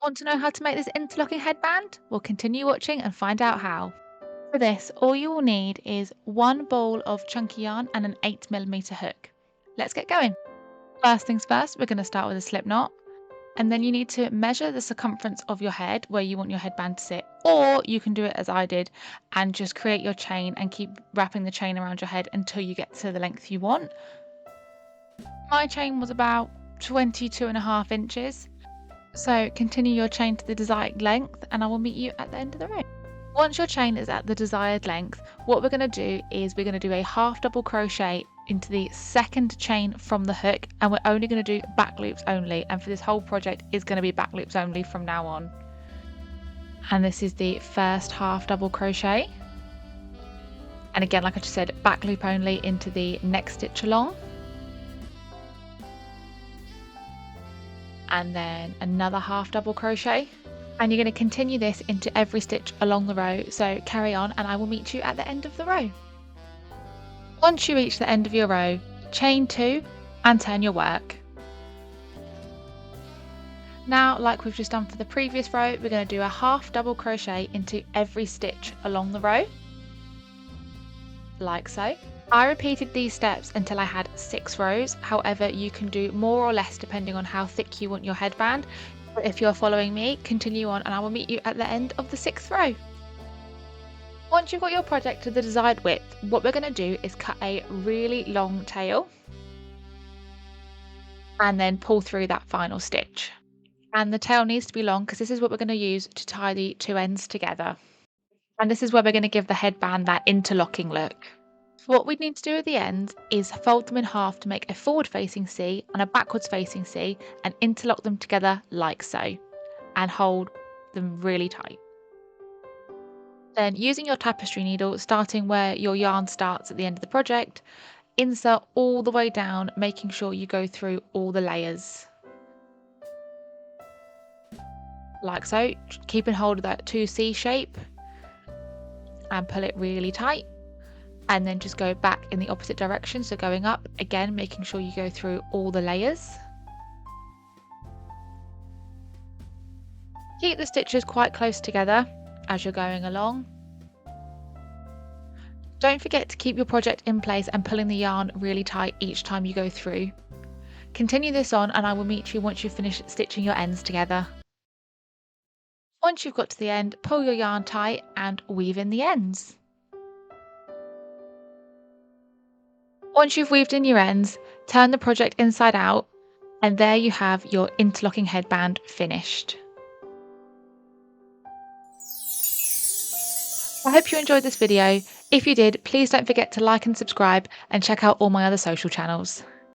Want to know how to make this interlocking headband? Well, continue watching and find out how. For this, all you will need is one ball of chunky yarn and an 8mm hook. Let's get going. First things first, we're going to start with a slip knot, and then you need to measure the circumference of your head where you want your headband to sit, or you can do it as I did and just create your chain and keep wrapping the chain around your head until you get to the length you want. My chain was about 22.5 inches. So continue your chain to the desired length and I will meet you at the end of the row. Once your chain is at the desired length, what we're going to do is we're going to do a half double crochet into the second chain from the hook, and we're only going to do back loops only, and for this whole project is going to be back loops only from now on. And this is the first half double crochet, and again, like I just said, back loop only into the next stitch along. And then another half double crochet, and you're going to continue this into every stitch along the row, so carry on and I will meet you at the end of the row. Once you reach the end of your row, chain 2 and turn your work. Now, like we've just done for the previous row, we're going to do a half double crochet into every stitch along the row, like so. I repeated these steps until I had 6 rows. However, you can do more or less depending on how thick you want your headband. But if you're following me, continue on and I will meet you at the end of the 6th row. Once you've got your project to the desired width, what we're going to do is cut a really long tail and then pull through that final stitch. And the tail needs to be long because this is what we're going to use to tie the two ends together. And this is where we're going to give the headband that interlocking look. What we need to do at the end is fold them in half to make a forward facing C and a backwards facing C, and interlock them together like so, and hold them really tight. Then, using your tapestry needle, starting where your yarn starts at the end of the project, insert all the way down, making sure you go through all the layers. Like so, keeping hold of that 2C shape and pull it really tight. And then just go back in the opposite direction, so going up again, making sure you go through all the layers. Keep the stitches quite close together as you're going along. Don't forget to keep your project in place and pulling the yarn really tight each time you go through. Continue this on and I will meet you once you've finished stitching your ends together. Once you've got to the end, pull your yarn tight and weave in the ends. Once you've weaved in your ends, turn the project inside out, and there you have your interlocking headband finished. I hope you enjoyed this video. If you did, please don't forget to like and subscribe and check out all my other social channels.